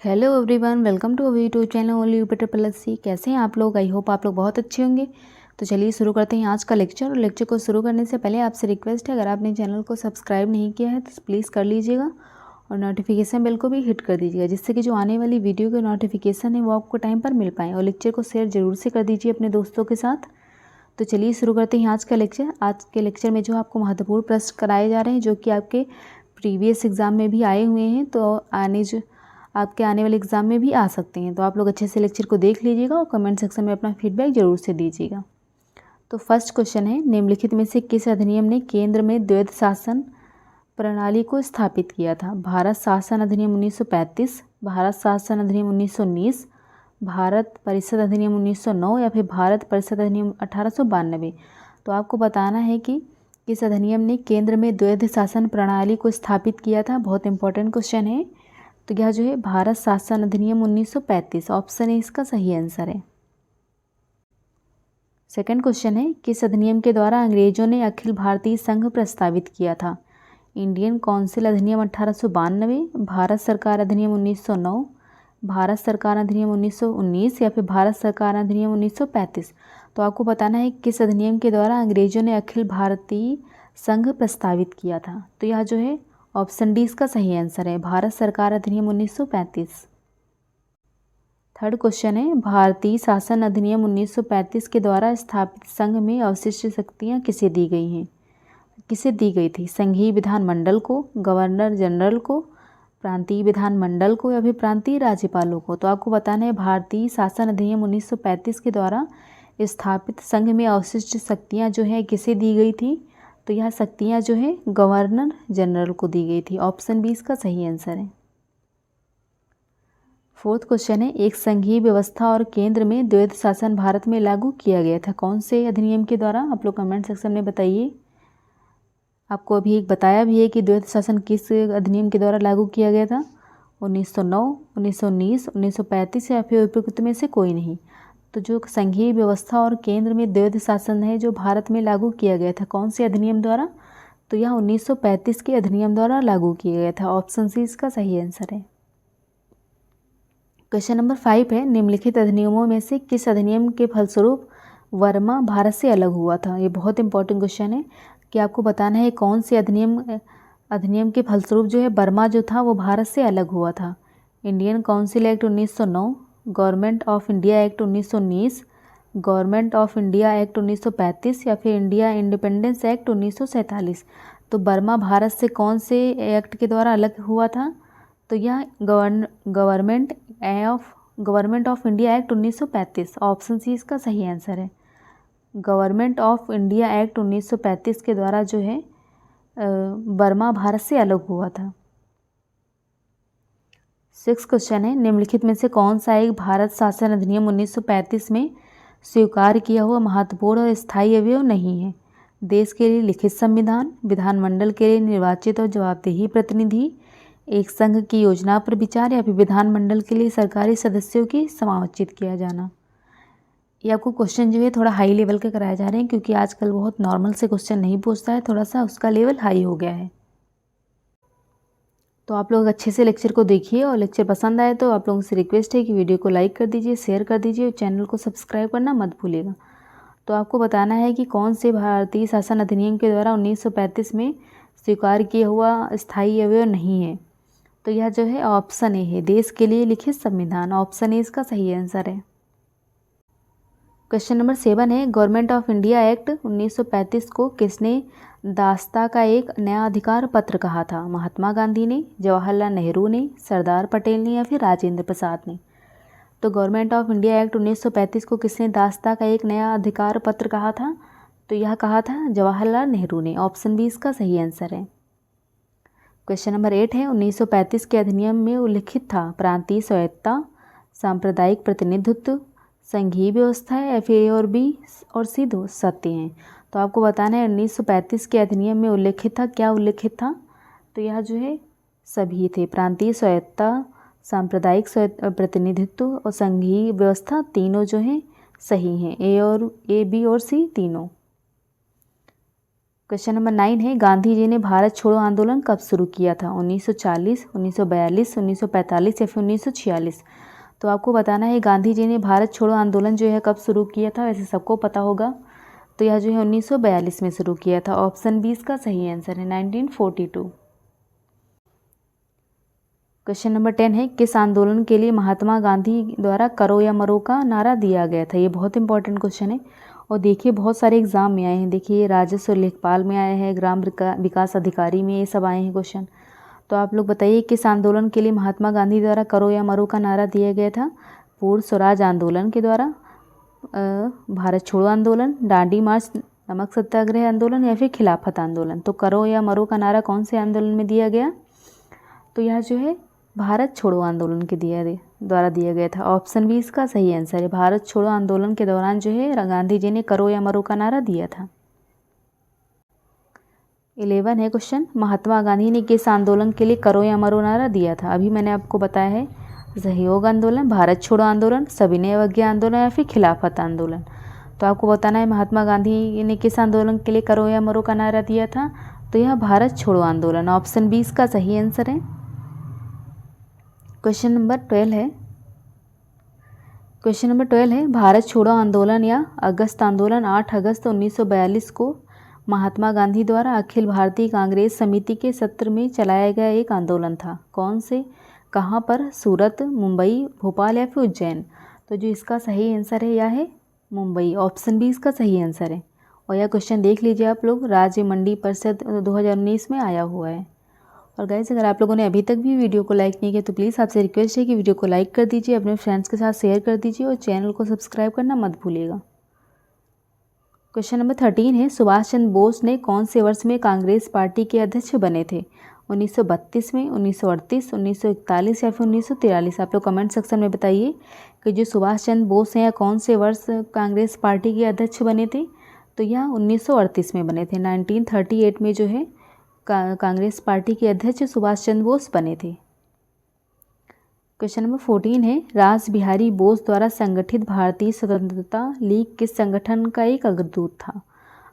Hello everyone, welcome to our YouTube channel only Jupiter plus C. कैसे हैं आप लोग? आई होप आप लोग बहुत अच्छे होंगे। तो चलिए शुरू करते हैं आज का लेक्चर। और लेक्चर को शुरू करने से पहले आपसे रिक्वेस्ट है, अगर आपने चैनल को सब्सक्राइब नहीं किया है तो प्लीज़ कर लीजिएगा और नोटिफिकेशन बेल को भी हिट कर दीजिएगा, जिससे कि जो आने वाली वीडियो के नोटिफिकेशन है वो आपको टाइम पर मिल पाएँ। और लेक्चर को शेयर जरूर से कर दीजिए अपने दोस्तों के साथ। तो चलिए शुरू करते हैं आज का लेक्चर। आज के लेक्चर में जो आपको महत्वपूर्ण प्रश्न कराए जा रहे हैं, जो कि आपके प्रीवियस एग्ज़ाम में भी आए हुए हैं, तो आपके आने वाले एग्ज़ाम में भी आ सकते हैं। तो आप लोग अच्छे से लेक्चर को देख लीजिएगा और कमेंट सेक्शन में अपना फीडबैक जरूर से दीजिएगा। तो फर्स्ट क्वेश्चन है, निम्नलिखित में से किस अधिनियम ने केंद्र में द्वैध शासन प्रणाली को स्थापित किया था? भारत शासन अधिनियम 1935, भारत शासन अधिनियम 1919, भारत परिषद अधिनियम 1909 या फिर भारत परिषद अधिनियम 1892। तो आपको बताना है कि किस अधिनियम ने केंद्र में द्वैध शासन प्रणाली को स्थापित किया था। बहुत इंपॉर्टेंट क्वेश्चन है। तो यह जो है भारत शासन अधिनियम 1935, ऑप्शन ए इसका सही आंसर है। सेकंड क्वेश्चन है, किस अधिनियम के द्वारा अंग्रेजों ने अखिल भारतीय संघ प्रस्तावित किया था? इंडियन काउंसिल अधिनियम 1892, भारत सरकार अधिनियम 1909, भारत सरकार अधिनियम 1919 या फिर भारत सरकार अधिनियम 1935। तो आपको बताना है किस अधिनियम के द्वारा अंग्रेजों ने अखिल भारतीय संघ प्रस्तावित किया था। तो यह जो है ऑप्शन डी इसका सही आंसर है, भारत सरकार अधिनियम 1935। थर्ड क्वेश्चन है, भारतीय शासन अधिनियम 1935 के द्वारा स्थापित संघ में अवशिष्ट शक्तियाँ किसे दी गई हैं? किसे दी गई थी? संघीय विधानमंडल को, गवर्नर जनरल को, प्रांतीय विधानमंडल को या फिर प्रांतीय राज्यपालों को? तो आपको बताना है भारतीय शासन अधिनियम 1935 के द्वारा स्थापित संघ में अवशिष्ट शक्तियाँ जो है किसे दी गई थी? तो यह शक्तियाँ जो है गवर्नर जनरल को दी गई थी। ऑप्शन बी इसका सही आंसर है। फोर्थ क्वेश्चन है, एक संघीय व्यवस्था और केंद्र में द्वैध शासन भारत में लागू किया गया था कौन से अधिनियम के द्वारा? आप लोग कमेंट सेक्शन में बताइए। आपको अभी एक बताया भी है कि द्वैध शासन किस अधिनियम के द्वारा लागू किया गया था। 1909, 1919, 1935 या फिर उपयुक्त में से कोई नहीं। तो जो संघीय व्यवस्था और केंद्र में द्वैध शासन है जो भारत में लागू किया गया था कौन से अधिनियम द्वारा? तो यह 1935 के अधिनियम द्वारा लागू किया गया था। ऑप्शन सी इसका सही आंसर है। क्वेश्चन नंबर 5 है, निम्नलिखित अधिनियमों में से किस अधिनियम के फलस्वरूप वर्मा भारत से अलग हुआ था? ये बहुत इंपॉर्टेंट क्वेश्चन है कि आपको बताना है कौन से अधिनियम के फलस्वरूप जो है बर्मा जो था वो भारत से अलग हुआ था। Indian council act 1909, government of India act 1919, government of India act 1935 या फिर इंडिया इंडिपेंडेंस एक्ट 1947। तो बर्मा भारत से कौन से एक्ट के द्वारा अलग हुआ था? तो यह government of India act 1935। Option C इसका सही आंसर है। गवर्नमेंट ऑफ इंडिया एक्ट 1935 के द्वारा जो है बर्मा भारत से अलग हुआ था। 6 क्वेश्चन है, निम्नलिखित में से कौन सा एक भारत शासन अधिनियम 1935 में स्वीकार किया हुआ महत्वपूर्ण और स्थायी अवयव नहीं है? देश के लिए लिखित संविधान, विधानमंडल के लिए निर्वाचित और जवाबदेही प्रतिनिधि, एक संघ की योजना पर विचार या फिर विधानमंडल के लिए सरकारी सदस्यों की समायोजित किया जाना। ये आपको क्वेश्चन जो है थोड़ा हाई लेवल के कराए जा रहे हैं, क्योंकि आजकल बहुत नॉर्मल से क्वेश्चन नहीं पूछता है, थोड़ा सा उसका लेवल हाई हो गया है। तो आप लोग अच्छे से लेक्चर को देखिए और लेक्चर पसंद आए तो आप लोगों से रिक्वेस्ट है कि वीडियो को लाइक कर दीजिए, शेयर कर दीजिए और चैनल को सब्सक्राइब करना मत भूलिएगा। तो आपको बताना है कि कौन से भारतीय शासन अधिनियम के द्वारा 1935 में स्वीकार किया हुआ स्थायी अवयव नहीं है? तो यह जो है ऑप्शन ए है, देश के लिए लिखित संविधान। ऑप्शन ए इसका सही आंसर है। क्वेश्चन नंबर 7 है, गवर्नमेंट ऑफ इंडिया एक्ट 1935 को किसने दास्ता का एक नया अधिकार पत्र कहा था? महात्मा गांधी ने, जवाहरलाल नेहरू ने, सरदार पटेल ने या फिर राजेंद्र प्रसाद ने? तो गवर्नमेंट ऑफ इंडिया एक्ट 1935 को किसने दास्ता का एक नया अधिकार पत्र कहा था? तो यह कहा था जवाहरलाल नेहरू ने। ऑप्शन बी इसका सही आंसर है। क्वेश्चन नंबर 8 है, 1935 के अधिनियम में उल्लिखित था प्रांतीय स्वायत्तता, सांप्रदायिक प्रतिनिधित्व, संघीय व्यवस्था है, फिर ए और बी और सी दो सत्य हैं? तो आपको बताना है 1935 के अधिनियम में उल्लिखित था, क्या उल्लिखित था? तो यह जो है सभी थे, प्रांतीय स्वायत्तता, सांप्रदायिक प्रतिनिधित्व और संघीय व्यवस्था, तीनों जो हैं सही हैं, ए, बी और सी तीनों। क्वेश्चन नंबर 9 है गांधी जी ने भारत छोड़ो आंदोलन कब शुरू किया था? 1940, 1942, 1945 या फिर 1946? तो आपको बताना है गांधी जी ने भारत छोड़ो आंदोलन जो है कब शुरू किया था। वैसे सबको पता होगा, तो यह जो है 1942 में शुरू किया था। ऑप्शन 20 का सही आंसर है 1942। क्वेश्चन नंबर 10 है किस आंदोलन के लिए महात्मा गांधी द्वारा करो या मरो का नारा दिया गया था? ये बहुत इंपॉर्टेंट क्वेश्चन है और देखिए बहुत सारे एग्जाम में आए हैं। देखिए राजस्व लेखपाल में आए हैं, ग्राम विकास अधिकारी में, ये सब आए हैं क्वेश्चन। तो आप लोग बताइए किस आंदोलन के लिए महात्मा गांधी द्वारा करो या मरो का नारा दिया गया था? पूर्ण स्वराज आंदोलन के द्वारा, भारत छोड़ो आंदोलन, दांडी मार्च, नमक सत्याग्रह आंदोलन या फिर खिलाफत आंदोलन? तो करो या मरो का नारा कौन से आंदोलन में दिया गया? तो यह जो है भारत छोड़ो आंदोलन के द्वारा दिया गया था। ऑप्शन 20 का सही आंसर है। भारत छोड़ो आंदोलन के दौरान जो है गांधी जी ने करो या मरो का नारा दिया था। 11 है क्वेश्चन, महात्मा गांधी ने किस आंदोलन के लिए करो या मरो नारा दिया था? अभी मैंने आपको बताया है, सहयोग आंदोलन, भारत छोड़ो आंदोलन, सविनय अवज्ञा आंदोलन या फिर खिलाफत आंदोलन? तो आपको बताना है महात्मा गांधी ने किस आंदोलन के लिए करो या मरो का नारा दिया था? तो यह भारत छोड़ो आंदोलन। ऑप्शन 20 का सही आंसर है। क्वेश्चन नंबर 12 है भारत छोड़ो आंदोलन या अगस्त आंदोलन 8 अगस्त 1942 को महात्मा गांधी द्वारा अखिल भारतीय कांग्रेस समिति के सत्र में चलाया गया एक आंदोलन था। कौन से, कहाँ पर? सूरत, मुंबई, भोपाल या फिर उज्जैन? तो जो इसका सही आंसर है यह है मुंबई। ऑप्शन 20 का सही आंसर है। और यह क्वेश्चन देख लीजिए आप लोग, राज्य मंडी परिषद 2019 में आया हुआ है। और गाइस अगर आप लोगों ने अभी तक भी वीडियो को लाइक नहीं किया तो प्लीज़ आपसे रिक्वेस्ट है कि वीडियो को लाइक कर दीजिए, अपने फ्रेंड्स के साथ शेयर कर दीजिए और चैनल को सब्सक्राइब करना मत भूलिएगा। क्वेश्चन नंबर 13 है सुभाष चंद्र बोस ने कौन से वर्ष में कांग्रेस पार्टी के अध्यक्ष बने थे? 1932 में, 1938, 1941 या फिर 1943? आप लोग कमेंट सेक्शन में बताइए कि जो सुभाष चंद्र बोस हैं या कौन से वर्ष कांग्रेस पार्टी के अध्यक्ष बने थे? तो यह 1938 में बने थे। 1938 में जो है कांग्रेस पार्टी के अध्यक्ष सुभाष चंद्र बोस बने थे। क्वेश्चन नंबर 14 है रास बिहारी बोस द्वारा संगठित भारतीय स्वतंत्रता लीग किस संगठन का एक अग्रदूत था?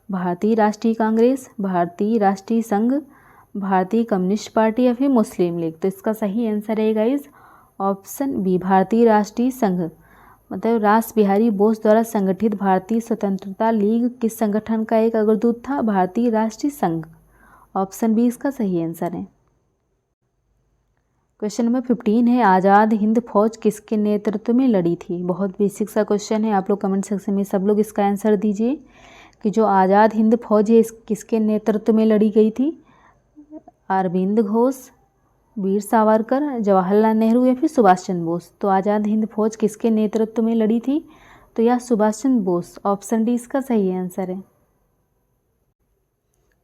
भारतीय राष्ट्रीय कांग्रेस, भारतीय राष्ट्रीय संघ, भारतीय कम्युनिस्ट पार्टी या फिर मुस्लिम लीग? तो इसका सही आंसर है गाइस ऑप्शन बी, भारतीय राष्ट्रीय संघ। मतलब रास बिहारी बोस द्वारा संगठित भारतीय स्वतंत्रता लीग किस संगठन का एक अग्रदूत था? भारतीय राष्ट्रीय संघ। ऑप्शन बी इसका सही आंसर है। क्वेश्चन नंबर 15 है आज़ाद हिंद फौज किसके नेतृत्व में लड़ी थी? बहुत बेसिक सा क्वेश्चन है, आप लोग कमेंट सेक्शन में सब लोग इसका आंसर दीजिए कि जो आज़ाद हिंद फौज है किसके नेतृत्व में लड़ी गई थी? अरविंद घोष, वीर सावरकर, जवाहरलाल नेहरू या फिर सुभाष चंद्र बोस? तो आज़ाद हिंद फौज किसके नेतृत्व में लड़ी थी? तो यह सुभाष चंद्र बोस। ऑप्शन डी इसका सही आंसर है।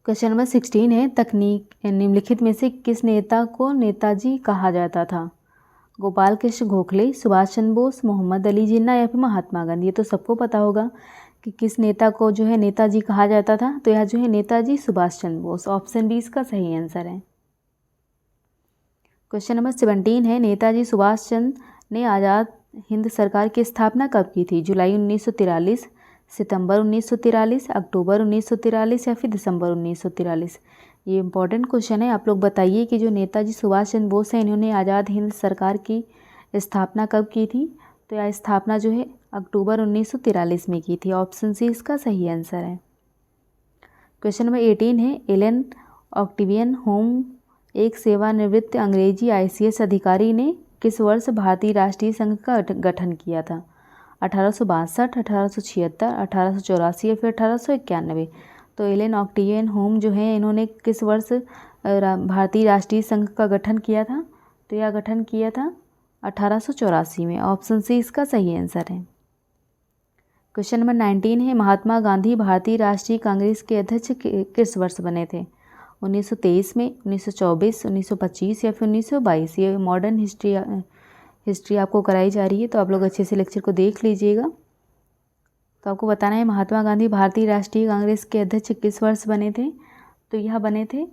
क्वेश्चन नंबर 16 है तकनीक निम्नलिखित में से किस नेता को नेताजी कहा जाता था? गोपाल कृष्ण गोखले, सुभाष चंद्र बोस, मोहम्मद अली जिन्ना या फिर महात्मा गांधी? ये तो सबको पता होगा कि किस नेता को जो है नेताजी कहा जाता था। तो यह जो है नेताजी सुभाष चंद्र बोस। ऑप्शन बी इसका सही आंसर है। क्वेश्चन नंबर 17 है नेताजी सुभाष चंद्र ने आज़ाद हिंद सरकार की स्थापना कब की थी? जुलाई 1943, सितंबर 1943, अक्टूबर 1943 या फिर दिसंबर 1943? ये इंपॉर्टेंट क्वेश्चन है। आप लोग बताइए कि जो नेताजी सुभाष चंद्र बोस हैं इन्होंने आज़ाद हिंद सरकार की स्थापना कब की थी? तो यह स्थापना जो है अक्टूबर 1943 में की थी। ऑप्शन सी इसका सही आंसर है। क्वेश्चन नंबर 18 है एलन ऑक्टेवियन होम एक सेवानिवृत्त अंग्रेजी ICS अधिकारी ने किस वर्ष भारतीय राष्ट्रीय संघ का गठन किया था? 1862, 1876, 1884 या फिर 1891? तो एलन ऑक्टेवियन होम जो है इन्होंने किस वर्ष भारतीय राष्ट्रीय संघ का गठन किया था? तो यह गठन किया था 1884 में। ऑप्शन सी इसका सही आंसर है। क्वेश्चन नंबर 19 है महात्मा गांधी भारतीय राष्ट्रीय कांग्रेस के अध्यक्ष किस वर्ष बने थे? 1923 में, 1924, 1925 या फिर 1922? ये मॉडर्न हिस्ट्री आपको कराई जा रही है, तो आप लोग अच्छे से लेक्चर को देख लीजिएगा। तो आपको बताना है महात्मा गांधी भारतीय राष्ट्रीय कांग्रेस के अध्यक्ष किस वर्ष बने थे? तो यह बने थे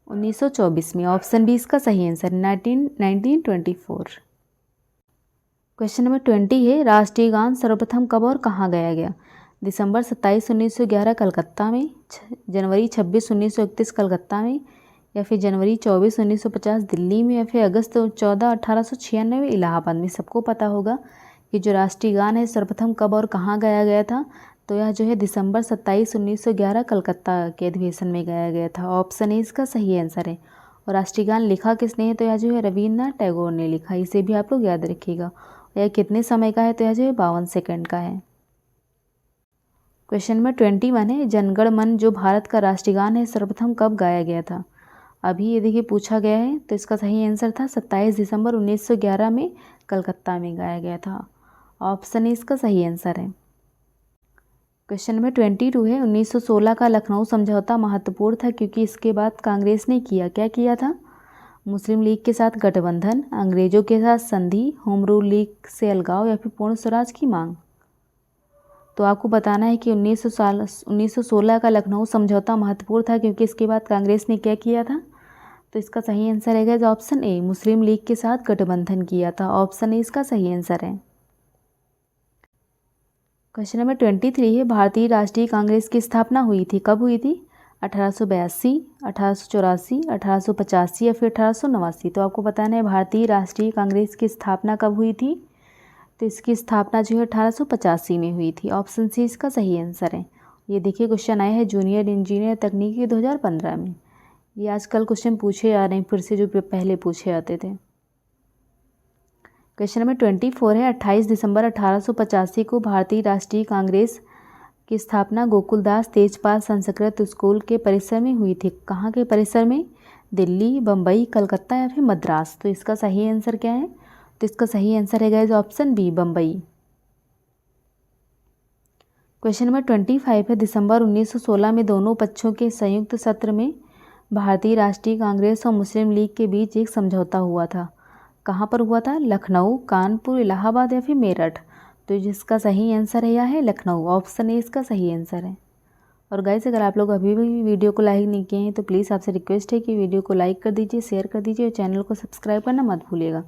1924 में। ऑप्शन बी इसका सही आंसर 1924। क्वेश्चन नंबर 20 है राष्ट्रीय गान सर्वप्रथम कब और कहाँ गाया गया? दिसंबर 27 1911 कलकत्ता में, जनवरी 26 1931 कलकत्ता में, या फिर जनवरी 24 1950 दिल्ली में, या फिर अगस्त 14 1896 इलाहाबाद में। सबको पता होगा कि जो राष्ट्रीय गान है सर्वप्रथम कब और कहाँ गाया गया था, तो यह जो है दिसंबर 27 1911 कलकत्ता के अधिवेशन में गाया गया था। ऑप्शन ए इसका सही आंसर है। और राष्ट्रीय गान लिखा किसने है, तो यह जो है रविन्द्रनाथ टैगोर ने लिखा। इसे भी आप लोग याद रखिएगा। यह कितने समय का है, तो यह जो है 52 सेकंड का है। क्वेश्चन नंबर 21 है, जनगण मन जो भारत का राष्ट्रीय गान है सर्वप्रथम कब गाया गया था। अभी ये देखिए पूछा गया है, तो इसका सही आंसर था 27 दिसंबर 1911 में कलकत्ता में गाया गया था। ऑप्शन ए इसका सही आंसर है। क्वेश्चन नंबर 22 है, 1916 का लखनऊ समझौता महत्वपूर्ण था क्योंकि इसके बाद कांग्रेस ने क्या किया था। मुस्लिम लीग के साथ गठबंधन, अंग्रेजों के साथ संधि, होम रूल लीग से अलगाव, या फिर पूर्ण स्वराज की मांग। तो आपको बताना है कि 1916 का लखनऊ समझौता महत्वपूर्ण था क्योंकि इसके बाद कांग्रेस ने क्या किया था। तो इसका सही आंसर है ऑप्शन ए, मुस्लिम लीग के साथ गठबंधन किया था। ऑप्शन ए इसका सही आंसर है। क्वेश्चन नंबर 23 है, भारतीय राष्ट्रीय कांग्रेस की स्थापना हुई थी, कब हुई थी। 1882, 1884, 1885 या फिर 1889। तो आपको बताना है भारतीय राष्ट्रीय कांग्रेस की स्थापना कब हुई थी। तो इसकी स्थापना जो है 1885 में हुई थी। ऑप्शन सी इसका सही आंसर है। ये देखिए क्वेश्चन आया है जूनियर इंजीनियर तकनीकी 2015 में। ये आजकल क्वेश्चन पूछे आ रहे हैं फिर से, जो पहले पूछे आते थे। क्वेश्चन नंबर 24 है, 28 दिसंबर 1885 को भारतीय राष्ट्रीय कांग्रेस की स्थापना गोकुलदास तेजपाल संस्कृत स्कूल के परिसर में हुई थी। कहाँ के परिसर में, दिल्ली, बम्बई, कलकत्ता या फिर मद्रास। तो इसका सही आंसर क्या है, तो इसका सही आंसर है guys option B, Bombay. Question number 25 है, दिसंबर 1916 में दोनों पक्षों के संयुक्त सत्र में भारतीय राष्ट्रीय कांग्रेस और मुस्लिम लीग के बीच एक समझौता हुआ था। कहाँ पर हुआ था, लखनऊ, कानपुर, इलाहाबाद या फिर मेरठ। तो जिसका सही आंसर है यह है लखनऊ। ऑप्शन ए इसका सही आंसर है। और गाइस अगर आप लोग अभी भी वीडियो को लाइक नहीं किए हैं तो प्लीज़ आपसे रिक्वेस्ट है कि वीडियो को लाइक कर दीजिए, शेयर कर दीजिए और चैनल को सब्सक्राइब करना मत भूलिएगा।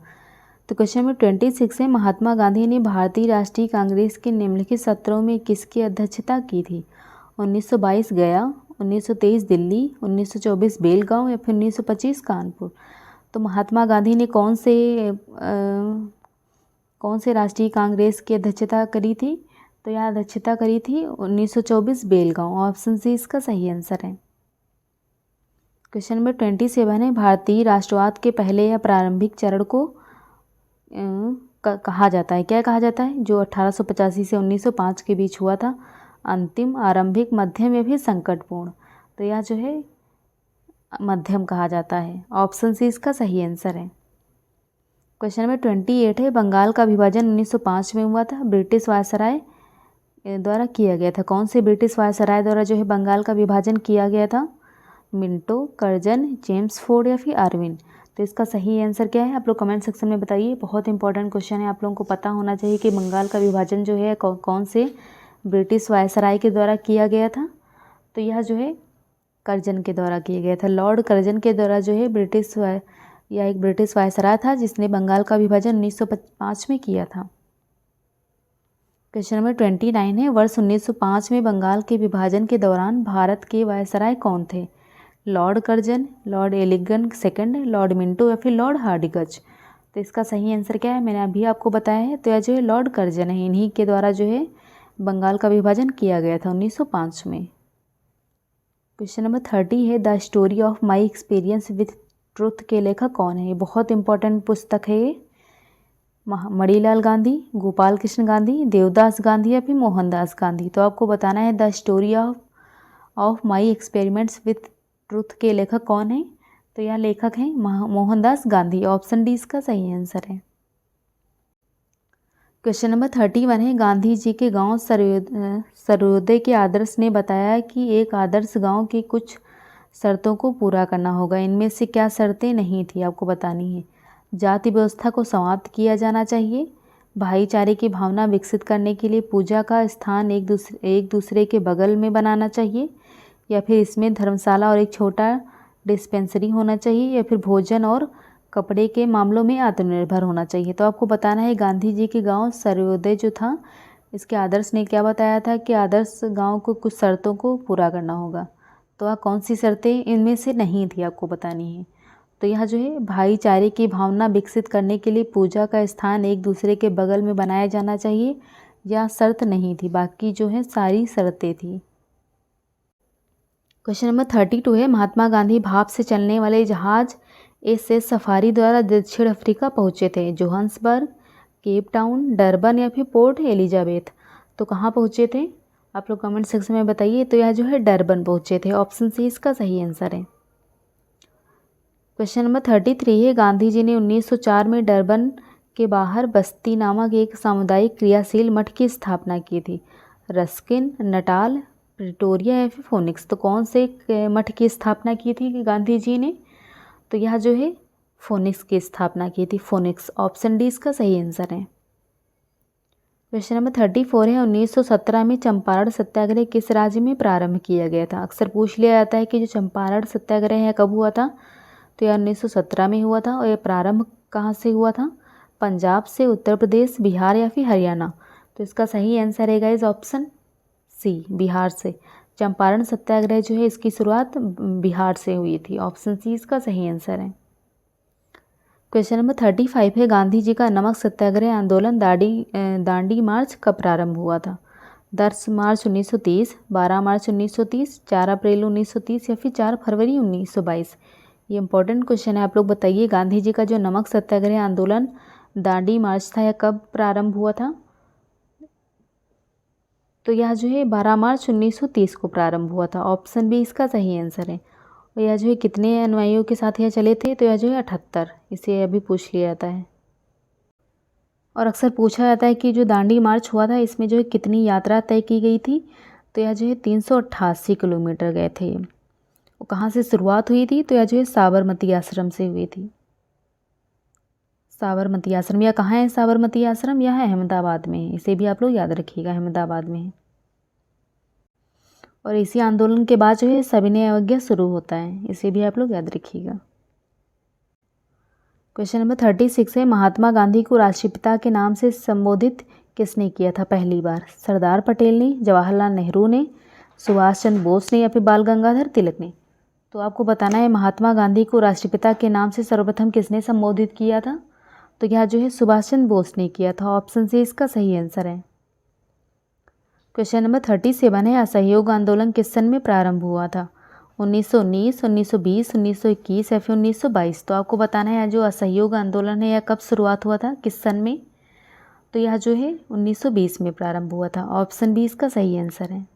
तो क्वेश्चन नंबर 26 है, महात्मा गांधी ने भारतीय राष्ट्रीय कांग्रेस के निम्नलिखित सत्रों में किसकी अध्यक्षता की थी। 1922 गया, 1923 दिल्ली, 1924 बेलगांव या फिर 1925 कानपुर। तो महात्मा गांधी ने कौन से राष्ट्रीय कांग्रेस की अध्यक्षता करी थी। तो यह अध्यक्षता करी थी 1924 बेलगांव। ऑप्शन सी इसका सही आंसर है। क्वेश्चन नंबर 27 है, भारतीय राष्ट्रवाद के पहले या प्रारंभिक चरण को कहा जाता है, क्या कहा जाता है, जो 1885 से 1905 के बीच हुआ था। अंतिम, आरंभिक, मध्यम या फिर संकटपूर्ण। तो यह जो है मध्यम कहा जाता है। ऑप्शन सी इसका सही आंसर है। क्वेश्चन नंबर 28 है, बंगाल का विभाजन 1905 में हुआ था, ब्रिटिश वायसराय द्वारा किया गया था। कौन से ब्रिटिश वायसराय द्वारा जो है बंगाल का विभाजन किया गया था। मिंटो, कर्जन, जेम्स फोर्ड या फिर आर्विन। तो इसका सही आंसर क्या है, आप लोग कमेंट सेक्शन में बताइए। बहुत इंपॉर्टेंट क्वेश्चन है, आप लोगों को पता होना चाहिए कि बंगाल का विभाजन जो है कौन से ब्रिटिश वायसराय के द्वारा किया गया था। तो यह जो है कर्जन के द्वारा किया गया था। लॉर्ड कर्जन के द्वारा जो है यह एक ब्रिटिश वायसराय था जिसने बंगाल का विभाजन 1905 में किया था। क्वेश्चन नंबर 29 है, वर्ष 1905 में बंगाल के विभाजन के दौरान भारत के वायसराय कौन थे। Lord Curzon, Lord Elgin second, Lord Minto या फिर लॉर्ड हार्डिंगज। तो इसका सही आंसर क्या है, मैंने अभी आपको बताया है। तो यह जो है लॉर्ड कर्जन है, इन्हीं के द्वारा जो है बंगाल का विभाजन किया गया था 1905 में। क्वेश्चन नंबर 30 है, the story of my experience with truth के लेखक कौन है। ये बहुत इंपॉर्टेंट पुस्तक है ये। मणिलाल गांधी, गोपाल कृष्ण गांधी, देवदास गांधी या फिर मोहनदास गांधी। तो आपको बताना है the story of my experiments with truth के लेखक कौन है। तो यह लेखक हैं मोहनदास गांधी। ऑप्शन डी इसका सही आंसर है। क्वेश्चन नंबर 31 है, गांधी जी के गांव सर्वोदय के आदर्श ने बताया कि एक आदर्श गांव की कुछ शर्तों को पूरा करना होगा। इनमें से क्या शर्तें नहीं थी, आपको बतानी है। जाति व्यवस्था को समाप्त किया जाना चाहिए, भाईचारे की भावना विकसित करने के लिए पूजा का स्थान एक दूसरे के बगल में बनाना चाहिए, या फिर इसमें धर्मशाला और एक छोटा डिस्पेंसरी होना चाहिए, या फिर भोजन और कपड़े के मामलों में आत्मनिर्भर होना चाहिए। तो आपको बताना है गांधी जी के गांव सर्वोदय जो था इसके आदर्श ने क्या बताया था कि आदर्श गांव को कुछ शर्तों को पूरा करना होगा। तो वह कौन सी शर्तें इनमें से नहीं थी आपको बतानी है। तो यह जो है भाईचारे की भावना विकसित करने के लिए पूजा का स्थान एक दूसरे के बगल में बनाया जाना चाहिए, यह शर्त नहीं थी, बाकी जो है सारी शर्तें थी। क्वेश्चन नंबर 32 है, महात्मा गांधी भाप से चलने वाले जहाज एस सफारी द्वारा दक्षिण अफ्रीका पहुँचे थे। जोहान्सबर्ग, केप टाउन, डरबन या फिर पोर्ट एलिजाबेथ। तो कहाँ पहुँचे थे आप लोग कमेंट सेक्शन में बताइए। तो यह जो है डरबन पहुँचे थे। ऑप्शन सी इसका सही आंसर है। क्वेश्चन नंबर 33 है, गांधी जी ने 1904 में डरबन के बाहर बस्ती नामक एक सामुदायिक क्रियाशील मठ की स्थापना की थी। रस्किन, नटाल, प्रिटोरिया या फिर फोनिक्स। तो कौन से मठ की स्थापना की थी गांधी जी ने? तो यह जो है फोनिक्स की स्थापना की थी। फोनिक्स, ऑप्शन डी इसका सही आंसर है। क्वेश्चन नंबर 34 है, 1917 में चंपारण सत्याग्रह किस राज्य में प्रारंभ किया गया था? अक्सर पूछ लिया जाता है कि जो चंपारण सत्याग्रह है कब हुआ था। तो यह 1917 में हुआ था। और यह प्रारंभ कहाँ से हुआ था? पंजाब से, उत्तर प्रदेश, बिहार या फिर हरियाणा। तो इसका सही आंसर है गाइस ऑप्शन सी, बिहार से। चंपारण सत्याग्रह जो है इसकी शुरुआत बिहार से हुई थी। ऑप्शन सी इसका सही आंसर है। क्वेश्चन नंबर 35 है, गांधी जी का नमक सत्याग्रह आंदोलन दांडी मार्च कब प्रारंभ हुआ था? 10 मार्च 1930, 12 मार्च 1930, 4 अप्रैल 1930 या फिर 4 फरवरी 1922। ये इंपॉर्टेंट क्वेश्चन है, आप लोग बताइए। गांधी जी का जो नमक सत्याग्रह आंदोलन दांडी मार्च था यह कब प्रारंभ हुआ था? तो यह जो है 12 मार्च 1930 को प्रारंभ हुआ था। ऑप्शन बी इसका सही आंसर है। और यह जो है कितने अनुयायियों के साथ यह चले थे? तो यह जो है 78। इसे अभी पूछ लिया जाता है। और अक्सर पूछा जाता है कि जो दांडी मार्च हुआ था इसमें जो है कितनी यात्रा तय की गई थी? तो यह जो है 388 किलोमीटर गए थे। वो कहाँ से शुरुआत हुई थी? तो यह जो है साबरमती आश्रम से हुई थी। साबरमती आश्रम, यह कहाँ है साबरमती आश्रम? यह है अहमदाबाद में है। इसे भी आप लोग याद रखिएगा, अहमदाबाद में है। और इसी आंदोलन के बाद जो है सविनय अवज्ञा शुरू होता है। इसे भी आप लोग याद रखिएगा। क्वेश्चन नंबर 36 है, महात्मा गांधी को राष्ट्रपिता के नाम से संबोधित किसने किया था पहली बार? सरदार पटेल ने, जवाहरलाल नेहरू ने, सुभाष चंद्र बोस ने या फिर बाल गंगाधर तिलक ने? तो आपको बताना है महात्मा गांधी को राष्ट्रपिता के नाम से सर्वप्रथम किसने संबोधित किया था? तो यह जो है सुभाष चंद्र बोस ने किया था। ऑप्शन सी इसका सही आंसर है। क्वेश्चन नंबर 37 है, असहयोग आंदोलन किस सन में प्रारंभ हुआ था? 1919, 1920, 1921 या फिर 1922। तो आपको बताना है जो असहयोग आंदोलन है यह कब शुरुआत हुआ था, किस सन में? तो यह जो है 1920 में प्रारंभ हुआ था। ऑप्शन बी इसका सही आंसर है।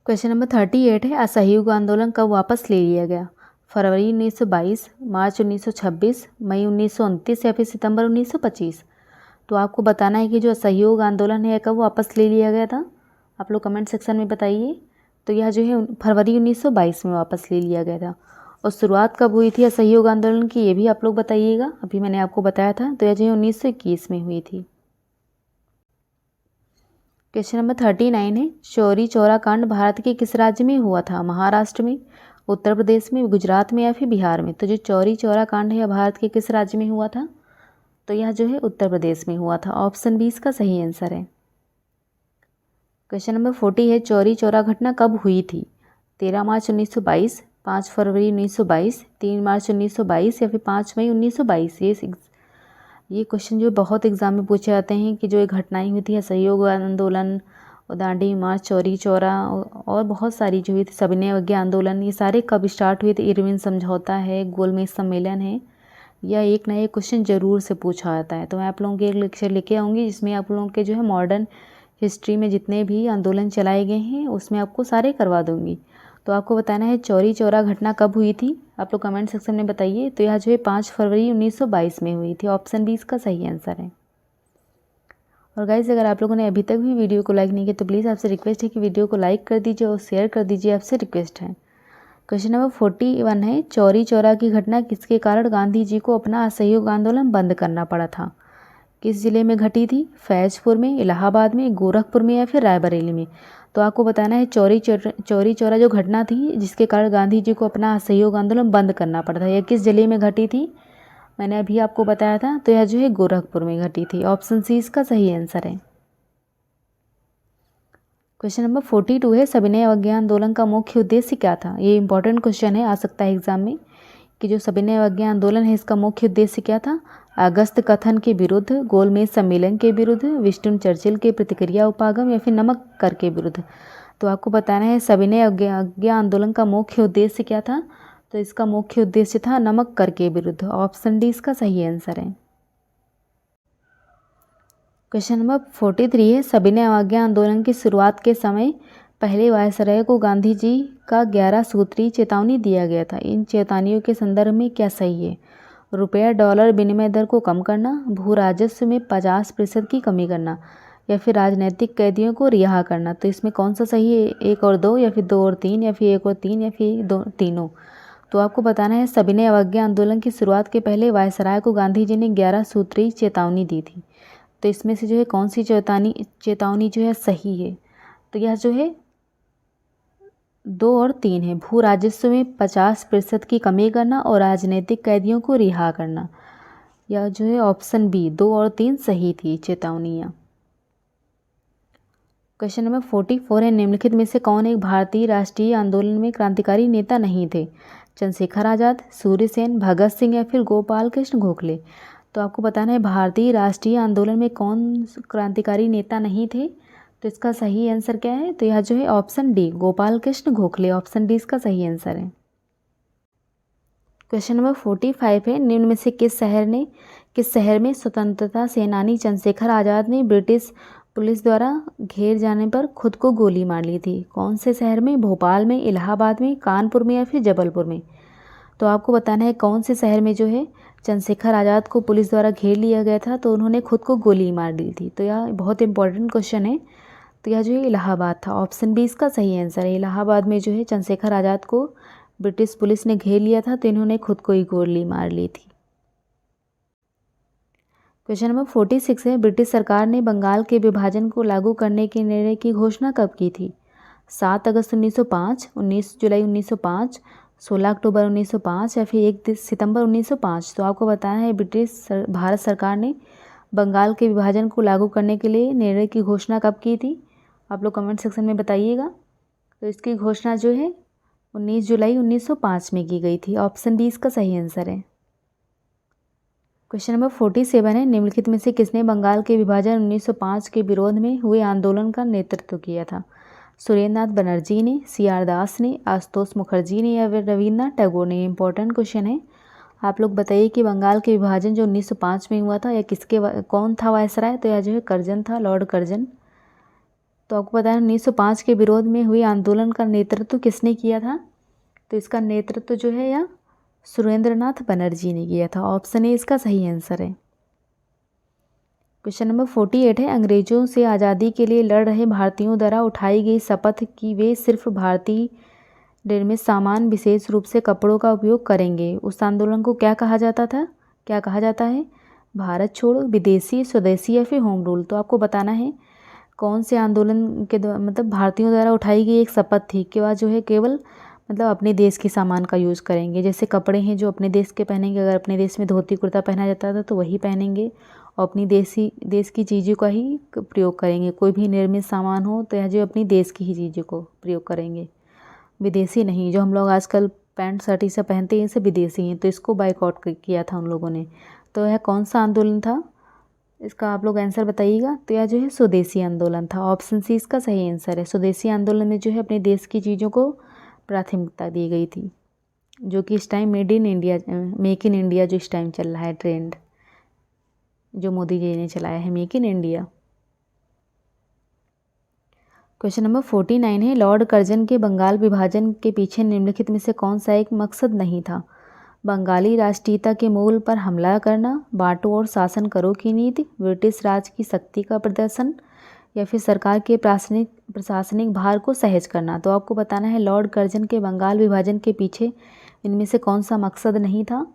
क्वेश्चन नंबर 38 है, असहयोग आंदोलन कब वापस ले लिया गया? फरवरी 1922, मार्च 1926, मई 1929 या फिर सितंबर 1925। तो आपको बताना है कि जो असहयोग आंदोलन है कब वापस ले लिया गया था? आप लोग कमेंट सेक्शन में बताइए। तो यह जो है फरवरी 1922 में वापस ले लिया गया था। और शुरुआत कब हुई थी असहयोग आंदोलन की, ये भी आप लोग बताइएगा। अभी मैंने आपको बताया था। तो यह जो है 1921 में हुई थी। क्वेश्चन नंबर 39 है, चौरी चौरा कांड भारत के किस राज्य में हुआ था? महाराष्ट्र में, उत्तर प्रदेश में, गुजरात में या फिर बिहार में? तो जो चौरी चौरा कांड है भारत के किस राज्य में हुआ था? तो यह जो है उत्तर प्रदेश में हुआ था। ऑप्शन बी इसका सही आंसर है। क्वेश्चन नंबर 40 है, चौरी चौरा घटना कब हुई थी? 13 मार्च 1922, 5 फरवरी 1922, 3 मार्च 1922 या फिर 5 मई 1922। ये क्वेश्चन जो बहुत एग्जाम में पूछे जाते हैं कि जो ये घटनाएं हुई थी असहयोग आंदोलन, दांडी मार्च, चौरी चौरा और बहुत सारी जो हुई थी सविनय अवज्ञा आंदोलन, ये सारे कब स्टार्ट हुए थे? इरविन समझौता है, गोलमेज सम्मेलन है, या एक ना एक क्वेश्चन ज़रूर से पूछा जाता है। तो मैं आप लोगों के एक लेक्चर लेके आऊँगी जिसमें आप लोगों के जो है मॉडर्न हिस्ट्री में जितने भी आंदोलन चलाए गए हैं उसमें आपको सारे करवा दूँगी। तो आपको बताना है चौरी चौरा घटना कब हुई थी? आप लोग कमेंट सेक्शन में बताइए। तो यह जो है 5 फरवरी 1922 में हुई थी। ऑप्शन बी इसका सही आंसर है। और गाइस अगर आप लोगों ने अभी तक भी वीडियो को लाइक नहीं किया तो प्लीज़ आपसे रिक्वेस्ट है कि वीडियो को लाइक कर दीजिए और शेयर कर दीजिए, आपसे रिक्वेस्ट है। क्वेश्चन नंबर 41 है, चौरी चौरा की घटना किसके कारण गांधी जी को अपना असहयोग आंदोलन बंद करना पड़ा था? किस जिले में घटी थी? फैजपुर में, इलाहाबाद में, गोरखपुर में या फिर रायबरेली में? तो आपको बताना है चौरी चौरा जो घटना थी जिसके कारण गांधी जी को अपना असहयोग आंदोलन बंद करना पड़ा था, यह किस जिले में घटी थी? मैंने अभी आपको बताया था, तो यह जो है गोरखपुर में घटी थी। ऑप्शन सी इसका सही आंसर है। क्वेश्चन नंबर 42 है, सविनय अवज्ञा आंदोलन का मुख्य उद्देश्य क्या था। ये इंपॉर्टेंट क्वेश्चन है, आ सकता है एग्जाम में, कि जो सविनय अवज्ञा आंदोलन है इसका मुख्य उद्देश्य क्या था। अगस्त कथन के विरुद्ध, गोलमेज सम्मेलन के विरुद्ध, विंस्टन चर्चिल के प्रतिक्रिया उपागम, या फिर नमक कर के विरुद्ध। तो आपको बताना है सविनय अवज्ञा आंदोलन का मुख्य उद्देश्य क्या था। तो इसका मुख्य उद्देश्य था नमक कर के विरुद्ध। ऑप्शन डी इसका सही आंसर है। क्वेश्चन नंबर 43 है, सविनय अवज्ञा आंदोलन की शुरुआत के समय पहले वायसराय को गांधी जी का 11 सूत्री चेतावनी दिया गया था। इन चेतावनियों के संदर्भ में क्या सही है। रुपया डॉलर विनिमय दर को कम करना, भू राजस्व में 50% की कमी करना, या फिर राजनीतिक कैदियों को रिहा करना। तो इसमें कौन सा सही है, 1 और 2, या फिर 2 और 3, या फिर 1 और 3, या फिर 2 तीनों। तो आपको बताना है सविनय अवज्ञा आंदोलन की शुरुआत के पहले वायसराय को गांधी जी ने 11 सूत्री चेतावनी दी थी। तो इसमें से जो है कौन सी चेतावनी जो है सही है। तो यह जो है 2 और 3 है, भू राजस्व में 50% की कमी करना और राजनीतिक कैदियों को रिहा करना। यह जो है ऑप्शन बी 2 और 3 सही थी चेतावनियाँ। क्वेश्चन नंबर 44 है, निम्नलिखित में से कौन एक भारतीय राष्ट्रीय आंदोलन में क्रांतिकारी नेता नहीं थे। चंद्रशेखर आज़ाद, सूर्य सेन, भगत सिंह, या फिर गोपाल कृष्ण गोखले। तो आपको बताना है भारतीय राष्ट्रीय आंदोलन में कौन क्रांतिकारी नेता नहीं थे। तो इसका सही आंसर क्या है। तो यह जो है option D Gopal Krishna Gokhale. Option D इसका सही आंसर है। क्वेश्चन नंबर 45 है, निम्न में से किस शहर में स्वतंत्रता सेनानी चंद्रशेखर आज़ाद ने ब्रिटिश पुलिस द्वारा घेर जाने पर खुद को गोली मार ली थी। कौन से शहर में, भोपाल में, इलाहाबाद में, कानपुर में, या फिर जबलपुर में। तो आपको बताना है कौन से शहर में जो है चंद्रशेखर आज़ाद को पुलिस द्वारा घेर लिया गया था, तो उन्होंने खुद को गोली मार ली थी। तो यह बहुत इंपॉर्टेंट क्वेश्चन है। तो यह जो है इलाहाबाद था। ऑप्शन बी इसका सही आंसर है। इलाहाबाद में जो है चंद्रशेखर आज़ाद को ब्रिटिश पुलिस ने घेर लिया था, तो इन्होंने खुद को ही गोली मार ली थी। क्वेश्चन नंबर 46 है, ब्रिटिश सरकार ने बंगाल के विभाजन को लागू करने के निर्णय की घोषणा कब की थी। 7 अगस्त 1905, 19 जुलाई 1905, 16 अक्टूबर 1905, या फिर 1 सितंबर 1905। तो आपको बताना है भारत सरकार ने बंगाल के विभाजन को लागू करने के लिए निर्णय की घोषणा कब की थी। आप लोग कमेंट सेक्शन में बताइएगा। तो इसकी घोषणा जो है 19 जुलाई 1905 में की गई थी। ऑप्शन बी इसका सही आंसर है। क्वेश्चन नंबर 47 है, निम्नलिखित में से किसने बंगाल के विभाजन 1905 के विरोध में हुए आंदोलन का नेतृत्व किया था। सुरेंद्र नाथ बनर्जी ने, CR दास ने, आशुतोष मुखर्जी ने, या फिर रविन्द्रनाथ टैगोर ने। इंपॉर्टेंट क्वेश्चन है। आप लोग बताइए कि बंगाल के विभाजन जो 1905 में हुआ था, या कौन था वायसराय। तो यह जो है कर्जन था, लॉर्ड कर्जन। तो आपको पता है 1905 के विरोध में हुए आंदोलन का नेतृत्व किसने किया था। तो इसका नेतृत्व जो है यह सुरेंद्र नाथ बनर्जी ने किया था। ऑप्शन ए इसका सही आंसर है। क्वेश्चन नंबर 48 है, अंग्रेजों से आज़ादी के लिए लड़ रहे भारतीयों द्वारा उठाई गई शपथ कि वे सिर्फ भारतीय निर्मित सामान, विशेष रूप से कपड़ों का उपयोग करेंगे। उस आंदोलन को क्या कहा जाता है। भारत छोड़ो, विदेशी, स्वदेशी, या फिर होम रूल। तो आपको बताना है कौन से आंदोलन के मतलब भारतीयों द्वारा उठाई गई एक शपथ थी कि वह जो है केवल मतलब अपने देश के सामान का यूज़ करेंगे। जैसे कपड़े हैं जो अपने देश के पहनेंगे, अगर अपने देश में धोती कुर्ता पहना जाता था तो वही पहनेंगे, और अपनी देश की चीज़ों का ही प्रयोग करेंगे। कोई भी निर्मित सामान हो तो यह जो अपनी देश की ही चीज़ों को प्रयोग करेंगे, विदेशी नहीं। जो हम लोग आजकल पैंट शर्ट ये सब पहनते हैं ये सब विदेशी हैं, तो इसको बाइकआउट किया था उन लोगों ने। तो यह कौन सा आंदोलन था, इसका आप लोग आंसर बताइएगा। तो यह जो है स्वदेशी आंदोलन था। ऑप्शन सी इसका सही आंसर है। स्वदेशी आंदोलन में जो है अपने देश की चीज़ों को प्राथमिकता दी गई थी, जो कि इस टाइम मेक इन इंडिया जो इस टाइम चल रहा है ट्रेंड, जो मोदी जी ने चलाया है, make in India. Question number 49 है, लॉर्ड कर्जन के बंगाल विभाजन के पीछे निम्नलिखित में से कौन सा एक मकसद नहीं था। बंगाली राष्ट्रीयता के मूल पर हमला करना, बांटो और शासन करो की नीति, ब्रिटिश राज की शक्ति का प्रदर्शन, या फिर सरकार के प्रशासनिक भार को सहज करना। तो आपको बताना है लॉर्ड कर्जन के बंगाल विभाजन के पीछे इनमें से कौन सा मकसद नहीं था।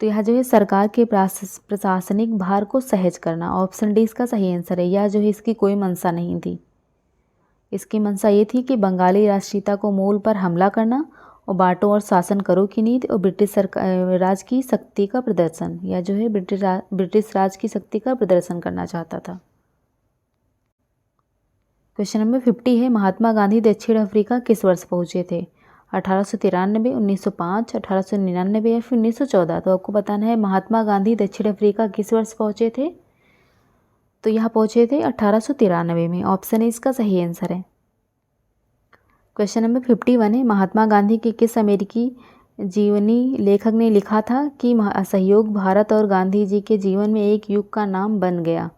तो यह जो है सरकार के प्रशासनिक भार को सहज करना। ऑप्शन डी इसका सही आंसर है। यह जो है इसकी कोई मंशा नहीं थी। इसकी मंशा ये थी कि बंगाली राष्ट्रीयता को मूल पर हमला करना और बांटो और शासन करो की नीति और ब्रिटिश सरकार राज की शक्ति का प्रदर्शन, या जो है ब्रिटिश राज की शक्ति का प्रदर्शन करना चाहता था। क्वेश्चन नंबर 50 है, महात्मा गांधी दक्षिण अफ्रीका किस वर्ष पहुंचे थे? 1893, 1905, 1899 या फिर 1914? तो आपको बताना है महात्मा गांधी दक्षिण अफ्रीका किस वर्ष पहुंचे थे। तो यहाँ पहुंचे थे 1893 में। ऑप्शन ए इसका सही आंसर है। क्वेश्चन नंबर 51 है, महात्मा गांधी के किस अमेरिकी जीवनी लेखक ने लिखा था कि असहयोग भारत और गांधी जी के जीवन में एक युग का नाम बन गया?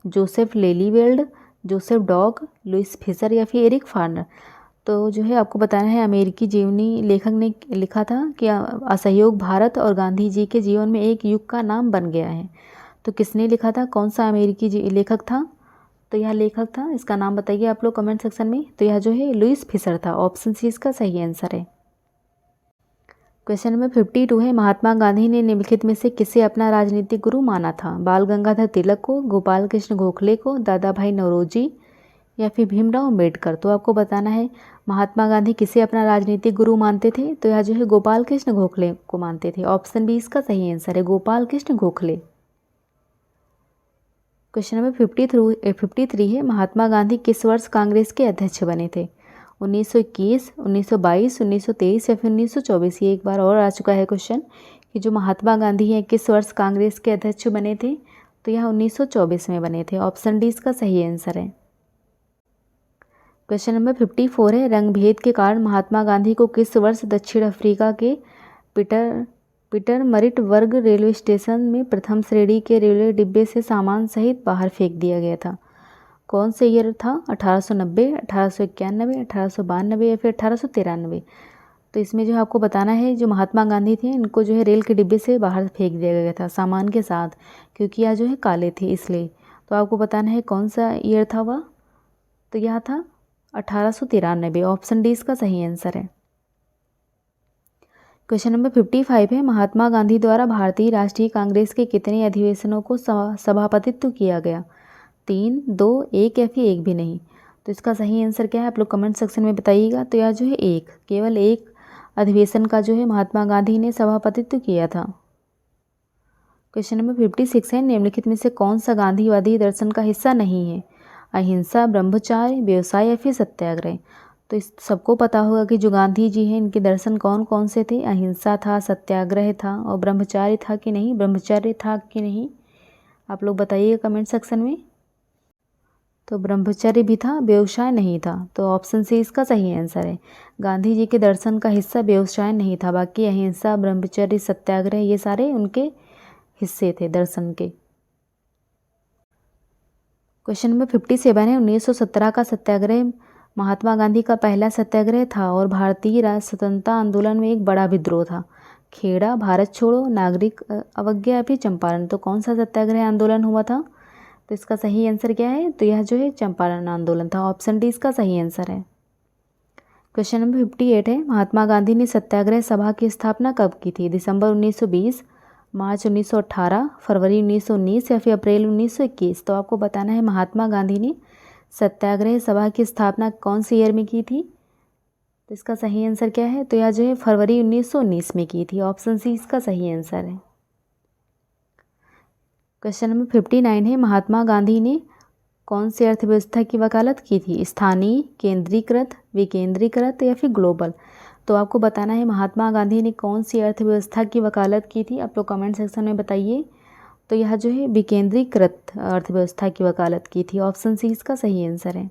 Joseph Lelyveld, Joseph Doke, Louis Fischer या फिर एरिक फार्नर? तो जो है आपको बताना है अमेरिकी जीवनी लेखक ने लिखा था कि असहयोग भारत और गांधी जी के जीवन में एक युग का नाम बन गया है। तो किसने लिखा था, कौन सा अमेरिकी लेखक था? तो यह लेखक था, इसका नाम बताइए आप लोग कमेंट सेक्शन में। तो यह जो है लुइस फिशर था। ऑप्शन सी इसका सही आंसर है। क्वेश्चन नंबर 52 है, महात्मा गांधी ने निम्नलिखित में से किसे अपना राजनीतिक गुरु माना था? बाल गंगाधर तिलक को, गोपाल कृष्ण गोखले को, दादा भाई नौरोजी या फिर भीमराव अम्बेडकर? तो आपको बताना है महात्मा गांधी किसे अपना राजनीतिक गुरु मानते थे। तो यह जो है गोपाल कृष्ण गोखले को मानते थे। ऑप्शन बी इसका सही आंसर है, गोपाल कृष्ण गोखले। क्वेश्चन नंबर 53 है, महात्मा गांधी किस वर्ष कांग्रेस के अध्यक्ष बने थे? 1921, 1922, 1923 या फिर 1924? ये एक बार और आ चुका है क्वेश्चन कि जो महात्मा गांधी हैं किस वर्ष कांग्रेस के अध्यक्ष बने थे। तो यह 1924 में बने थे। ऑप्शन डी इसका सही आंसर है। क्वेश्चन नंबर 54 है, रंगभेद के कारण महात्मा गांधी को किस वर्ष दक्षिण अफ्रीका के पीटरमरिट्जबर्ग रेलवे स्टेशन में प्रथम श्रेणी के रेलवे डिब्बे से सामान सहित बाहर फेंक दिया गया था? कौन से ईयर था? 1890, 1891, 1892 या फिर 1893? तो इसमें जो आपको बताना है जो महात्मा गांधी थे इनको जो है रेल के डिब्बे से बाहर फेंक दिया गया था सामान के साथ, क्योंकि यह जो है काले थे इसलिए। तो आपको बताना है कौन सा ईयर था वह। तो यह था 1893। ऑप्शन डी इसका सही आंसर है। क्वेश्चन नंबर 55 है, महात्मा गांधी द्वारा भारतीय राष्ट्रीय कांग्रेस के कितने अधिवेशनों को सभापतित्व किया गया? 3, 2, 1 या फिर एक भी नहीं? तो इसका सही आंसर क्या है आप लोग कमेंट सेक्शन में बताइएगा। तो यह जो है एक, केवल एक अधिवेशन का जो है महात्मा गांधी ने सभापतित्व किया था। क्वेश्चन नंबर 56 है, निम्नलिखित में से कौन सा गांधीवादी दर्शन का हिस्सा नहीं है? अहिंसा, ब्रह्मचर्य, व्यवसाय या फिर सत्याग्रह? तो इस सबको पता होगा कि जो गांधी जी हैं इनके दर्शन कौन कौन से थे। अहिंसा था, सत्याग्रह था और ब्रह्मचर्य था कि नहीं, ब्रह्मचर्य था कि नहीं, आप लोग बताइए कमेंट सेक्शन में। तो ब्रह्मचर्य भी था, व्यवसाय नहीं था। तो ऑप्शन सी इसका सही आंसर है। गांधी जी के दर्शन का हिस्सा व्यवसाय नहीं था, बाकी अहिंसा, ब्रह्मचर्य, सत्याग्रह ये सारे उनके हिस्से थे दर्शन के। क्वेश्चन नंबर 57 है, 1917 का सत्याग्रह महात्मा गांधी का पहला सत्याग्रह था और भारतीय स्वतंत्रता आंदोलन में एक बड़ा विद्रोह था। खेड़ा, भारत छोड़ो, नागरिक अवज्ञा या फिर चंपारण? तो कौन सा सत्याग्रह आंदोलन हुआ था? तो इसका सही आंसर क्या है? तो यह जो है चंपारण आंदोलन था। ऑप्शन डी इसका सही आंसर है। क्वेश्चन नंबर 58 है, महात्मा गांधी ने सत्याग्रह सभा की स्थापना कब की थी? दिसंबर 1920, मार्च 1918, फरवरी 1919 या फिर अप्रैल 1921? तो आपको बताना है महात्मा गांधी ने सत्याग्रह सभा की स्थापना कौन सी ईयर में की थी? तो इसका सही आंसर क्या है? तो यह जो है फरवरी 1919 में की थी। ऑप्शन सी इसका सही आंसर है। क्वेश्चन नंबर 59 है, महात्मा गांधी ने कौन सी अर्थव्यवस्था की वकालत की थी? स्थानीय, केंद्रीकृत, विकेंद्रीकृत या फिर ग्लोबल? तो आपको बताना है महात्मा गांधी ने कौन सी अर्थव्यवस्था की वकालत की थी, आप लोग कमेंट सेक्शन में बताइए। तो यह जो है विकेंद्रीकृत अर्थव्यवस्था की वकालत की थी। ऑप्शन सी इसका सही आंसर है।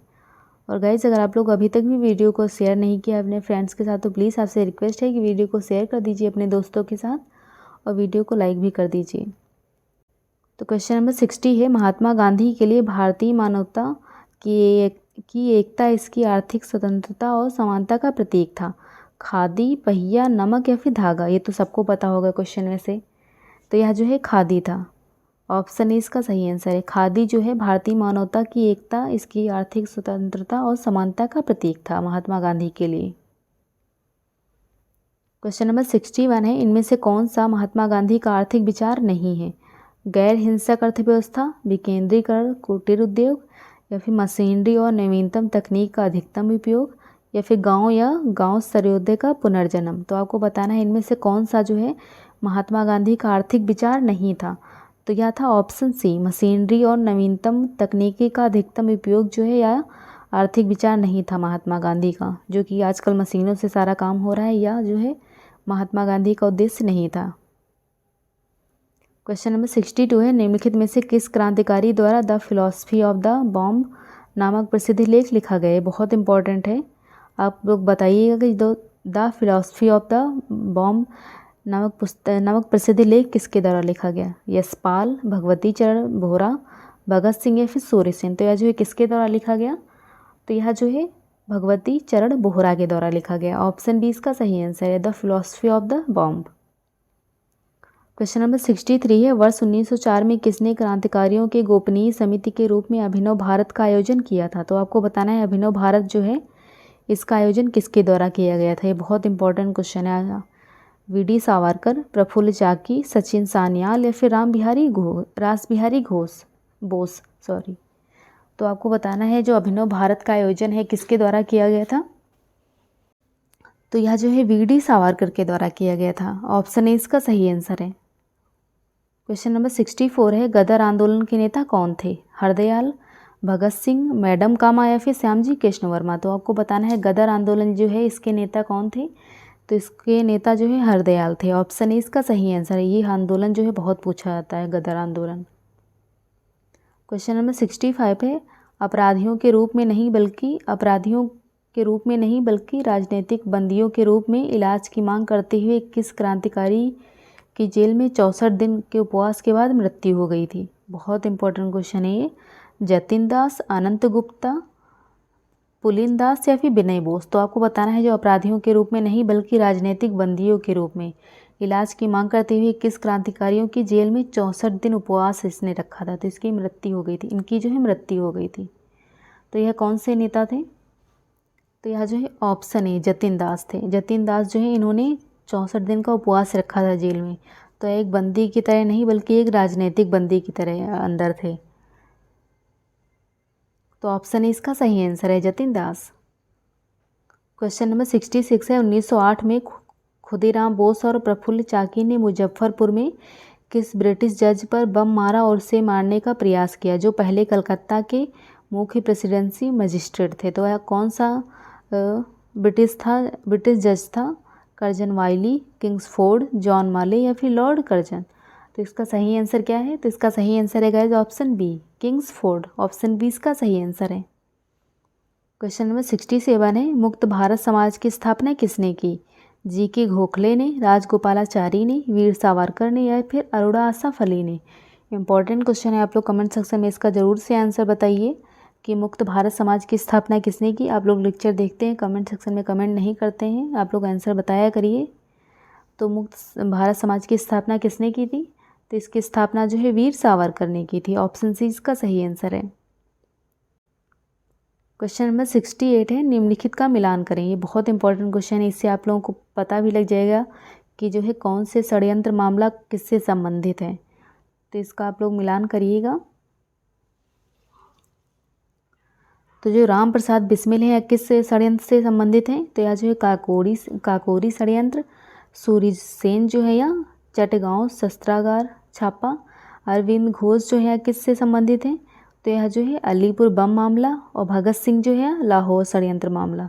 और गाइज अगर आप लोग अभी तक भी वीडियो को शेयर नहीं किया अपने फ्रेंड्स के साथ तो प्लीज़ आपसे रिक्वेस्ट है कि वीडियो को शेयर कर दीजिए अपने दोस्तों के साथ और वीडियो को लाइक भी कर दीजिए। तो क्वेश्चन नंबर 60 है, महात्मा गांधी के लिए भारतीय मानवता की एकता इसकी आर्थिक स्वतंत्रता और समानता का प्रतीक था। खादी, पहिया, नमक या फिर धागा? ये तो सबको पता होगा क्वेश्चन में से। तो यह जो है खादी था। ऑप्शन ए इसका सही आंसर है। खादी जो है भारतीय मानवता की एकता, इसकी आर्थिक स्वतंत्रता और समानता का प्रतीक था महात्मा गांधी के लिए। क्वेश्चन नंबर 61 है, इनमें से कौन सा महात्मा गांधी का आर्थिक विचार नहीं है? गैर हिंसक अर्थव्यवस्था, विकेंद्रीकरण, कुटीर उद्योग या फिर मशीनरी और नवीनतम तकनीक का अधिकतम उपयोग या फिर गांव या गांव सर्वोदय का पुनर्जन्म। तो आपको बताना है इनमें से कौन सा जो है महात्मा गांधी का आर्थिक विचार नहीं था। तो यह था ऑप्शन सी, मशीनरी और नवीनतम तकनीकी का अधिकतम उपयोग जो है या आर्थिक विचार नहीं था महात्मा गांधी का, जो कि आजकल मशीनों से सारा काम हो रहा है, या जो है महात्मा गांधी का उद्देश्य नहीं था। क्वेश्चन नंबर 62 है, निम्नलिखित में से किस क्रांतिकारी द्वारा the philosophy of the bomb नामक प्रसिद्ध लेख लिखा गया है। बहुत इंपॉर्टेंट है, आप लोग बताइएगा कि the philosophy of the bomb नामक प्रसिद्ध लेख किसके द्वारा लिखा गया। यशपाल, भगवती चरण बोहरा, भगत सिंह या फिर सूर्य सेन। तो यह जो है किसके द्वारा लिखा गया, तो यह जो है भगवती चरण बोहरा के द्वारा लिखा गया। ऑप्शन बी इसका सही आंसर है, the philosophy of the bomb. Question number 63 है, वर्ष 1904 में किसने क्रांतिकारियों के गोपनीय समिति के रूप में अभिनव भारत का आयोजन किया था। तो आपको बताना है अभिनव भारत जो है इसका आयोजन किसके द्वारा किया गया था। ये बहुत इंपॉर्टेंट क्वेश्चन है। वी.डी. सावरकर, प्रफुल्ल चाकी, सचिन सान्याल या फिर रासबिहारी बोस। तो आपको बताना है जो अभिनव भारत का आयोजन है किसके द्वारा किया गया था। तो यह जो है वी.डी. सावरकर के द्वारा किया गया था। ऑप्शन ए इसका सही आंसर है। क्वेश्चन नंबर 64 है, गदर आंदोलन के नेता कौन थे। हरदयाल, भगत सिंह, मैडम कामा या फिर श्यामजी कृष्ण वर्मा। तो आपको बताना है गदर आंदोलन जो है इसके नेता कौन थे। तो इसके नेता जो है हरदयाल थे। ऑप्शन ए इसका सही आंसर है। ये आंदोलन जो है बहुत पूछा जाता है, गदर आंदोलन। क्वेश्चन नंबर 65 है, अपराधियों के रूप में नहीं बल्कि राजनीतिक बंदियों के रूप में इलाज की मांग करते हुए किस क्रांतिकारी की जेल में 64 दिन के उपवास के बाद मृत्यु हो गई थी। बहुत इंपॉर्टेंट क्वेश्चन है ये। जतिन दास, अनंत गुप्ता, पुलिन दास या फिर विनय बोस। तो आपको बताना है जो अपराधियों के रूप में नहीं बल्कि राजनीतिक बंदियों के रूप में इलाज की मांग करते हुए किस क्रांतिकारियों की जेल में 64 दिन उपवास इसने रखा था। तो इसकी मृत्यु हो गई थी, इनकी जो है मृत्यु हो गई थी। तो यह कौन से नेता थे। तो यह जो है ऑप्शन ए जतिन दास थे। जतिन दास जो है इन्होंने 64 दिन का उपवास रखा था जेल में। तो एक बंदी की तरह नहीं बल्कि एक राजनीतिक बंदी की तरह अंदर थे। तो ऑप्शन ए इसका सही आंसर है, जतिन दास। क्वेश्चन नंबर 66 है, 1908 में खुदीराम बोस और प्रफुल्ल चाकी ने मुजफ्फरपुर में किस ब्रिटिश जज पर बम मारा और उसे मारने का प्रयास किया, जो पहले कलकत्ता के मुख्य प्रेसिडेंसी मजिस्ट्रेट थे। तो यह कौन सा ब्रिटिश जज था। कर्जन वाइली, किंग्सफोर्ड, जॉन माले या फिर लॉर्ड कर्जन। तो इसका सही आंसर क्या है। तो इसका सही आंसर है guys option B, Kingsford. Option B इसका सही आंसर है। क्वेश्चन नंबर 67 है, मुक्त भारत समाज की स्थापना किसने की। जी.के. गोखले ने, राजगोपालाचारी ने, वीर सावरकर ने या फिर अरुणा आसफ अली ने। इंपॉर्टेंट क्वेश्चन है, आप लोग कमेंट सेक्शन में इसका ज़रूर से आंसर बताइए कि मुक्त भारत समाज की स्थापना किसने की। आप लोग लेक्चर देखते हैं, कमेंट सेक्शन में कमेंट नहीं करते हैं, आप लोग आंसर बताया करिए। तो मुक्त भारत समाज की स्थापना किसने की थी। तो इसकी स्थापना जो है वीर सावरकर ने की थी। ऑप्शन सी इसका सही आंसर है। क्वेश्चन नंबर 68 है, निम्नलिखित का मिलान करें। ये बहुत इंपॉर्टेंट क्वेश्चन है, इससे आप लोगों को पता भी लग जाएगा कि जो है कौन से षड्यंत्र मामला किससे संबंधित है। तो इसका आप लोग मिलान करिएगा। तो जो राम प्रसाद बिस्मिल है किस षड्यंत्र से संबंधित हैं। तो यह जो है काकोरी षड्यंत्र, सूर्य सेन जो है या चटगांव शस्त्रागार छापा। अरविंद घोष जो है किससे संबंधित हैं। तो यह जो है अलीपुर बम मामला और भगत सिंह जो है लाहौर षड्यंत्र मामला।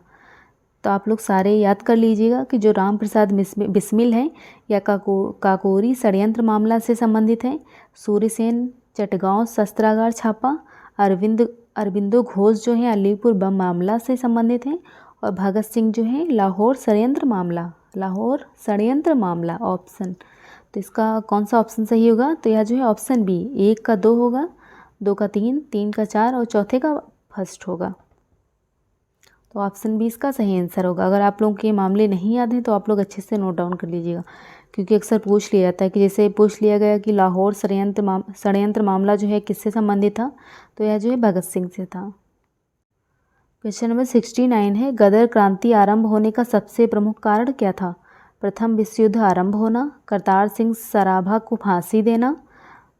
तो आप लोग सारे याद कर लीजिएगा कि जो राम प्रसाद बिस्मिल हैं या काकोरी षड्यंत्र मामला से संबंधित हैं। सूर्य सेन चटगांव शस्त्रागार छापा, अरविंदो घोष जो है अलीपुर बम मामला से संबंधित हैं और भगत सिंह जो है लाहौर षड्यंत्र मामला। ऑप्शन, तो इसका कौन सा ऑप्शन सही होगा। तो यह जो है ऑप्शन बी, 1 का 2 होगा, 2 का 3, 3 का 4 और चौथे का फर्स्ट होगा। तो ऑप्शन बी इसका सही आंसर होगा। अगर आप लोगों के मामले नहीं याद हैं तो आप लोग अच्छे से नोट डाउन कर लीजिएगा, क्योंकि अक्सर पूछ लिया जाता है कि जैसे पूछ लिया गया कि लाहौर षड्यंत्र मामला जो है किससे संबंधित था। तो यह जो है भगत सिंह से था। क्वेश्चन नंबर 69 है, गदर क्रांति आरंभ होने का सबसे प्रमुख कारण क्या था। प्रथम विश्व युद्ध आरंभ होना, करतार सिंह सराभा को फांसी देना,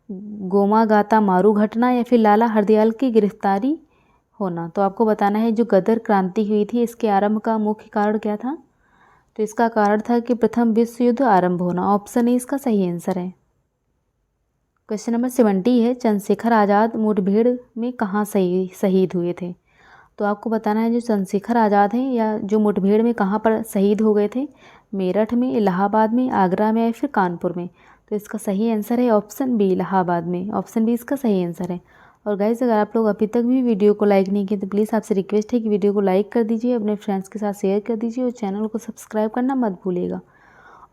गोमा गाता मारू घटना या फिर लाला हरदयाल की गिरफ्तारी होना। तो आपको बताना है जो गदर क्रांति हुई थी इसके आरंभ का मुख्य कारण क्या था। तो इसका कारण था कि प्रथम विश्व युद्ध आरंभ होना। ऑप्शन ए इसका सही आंसर है। क्वेश्चन नंबर 70 है, चंद्रशेखर आज़ाद मुठभेड़ में कहाँ शहीद हुए थे। तो आपको बताना है जो चंद्रशेखर आज़ाद हैं या जो मुठभेड़ में कहाँ पर शहीद हो गए थे। मेरठ में, इलाहाबाद में, आगरा में या फिर कानपुर में। तो इसका सही आंसर है ऑप्शन बी, इलाहाबाद में। ऑप्शन बी इसका सही आंसर है। और गाइस अगर आप लोग अभी तक भी वीडियो को लाइक नहीं किए तो प्लीज़ आपसे रिक्वेस्ट है कि वीडियो को लाइक कर दीजिए, अपने फ्रेंड्स के साथ शेयर कर दीजिए और चैनल को सब्सक्राइब करना मत भूलिएगा।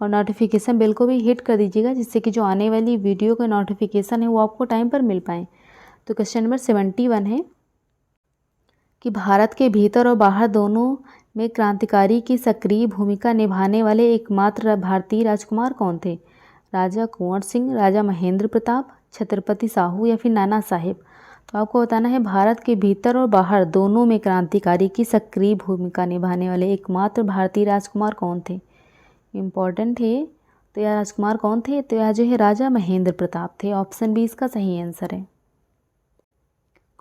और नोटिफिकेशन बेल को भी हिट कर दीजिएगा जिससे कि जो आने वाली वीडियो का नोटिफिकेशन है वो आपको टाइम पर मिल पाए। तो क्वेश्चन नंबर 71 है कि भारत के भीतर और बाहर दोनों में क्रांतिकारी की सक्रिय भूमिका निभाने वाले एकमात्र भारतीय राजकुमार कौन थे। राजा कुंवर सिंह, राजा महेंद्र प्रताप, छत्रपति साहू या फिर नाना साहेब। तो आपको बताना है भारत के भीतर और बाहर दोनों में क्रांतिकारी की सक्रिय भूमिका निभाने वाले एकमात्र भारतीय राजकुमार कौन थे। इम्पॉर्टेंट है। तो यह राजकुमार कौन थे। तो यह जो है राजा महेंद्र प्रताप थे। ऑप्शन बी इसका सही आंसर है।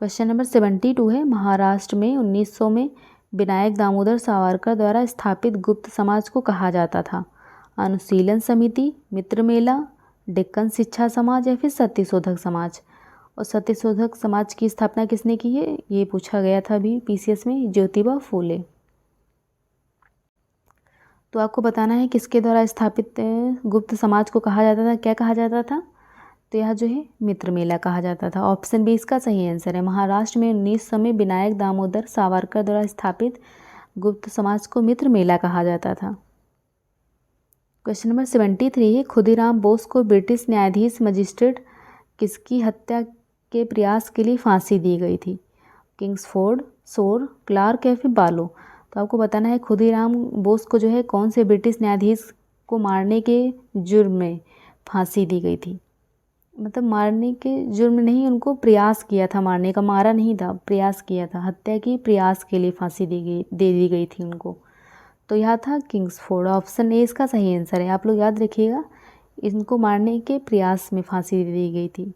क्वेश्चन नंबर 72 है, महाराष्ट्र में 1900 में विनायक दामोदर सावरकर द्वारा स्थापित गुप्त समाज को कहा जाता था। अनुशीलन समिति, मित्र मेला, डेक्कन शिक्षा समाज या फिर सत्यशोधक समाज। और सत्यशोधक समाज की स्थापना किसने की है ये पूछा गया था अभी पीसीएस में, ज्योतिबा फूले। तो आपको बताना है किसके द्वारा स्थापित गुप्त समाज को कहा जाता था, क्या कहा जाता था। तो यह जो है मित्र मेला कहा जाता था। ऑप्शन बी इसका सही आंसर है। महाराष्ट्र में 1900 में विनायक दामोदर सावरकर द्वारा स्थापित गुप्त समाज को मित्र मेला कहा जाता था। क्वेश्चन नंबर 73 है, खुदीराम बोस को ब्रिटिश न्यायाधीश मजिस्ट्रेट किसकी हत्या के प्रयास के लिए फांसी दी गई थी। किंग्सफोर्ड, शोर, क्लार्क या फिर बालो। तो आपको बताना है खुदीराम बोस को जो है कौन से ब्रिटिश न्यायाधीश को मारने के जुर्म में फांसी दी गई थी। मतलब मारने के जुर्म नहीं, उनको प्रयास किया था मारने का, मारा नहीं था, प्रयास किया था, हत्या की प्रयास के लिए फांसी दे दी गई थी उनको। तो यह था किंग्सफोर्ड। ऑप्शन ए इसका सही आंसर है। आप लोग याद रखिएगा, इनको मारने के प्रयास में फांसी दे दी गई थी।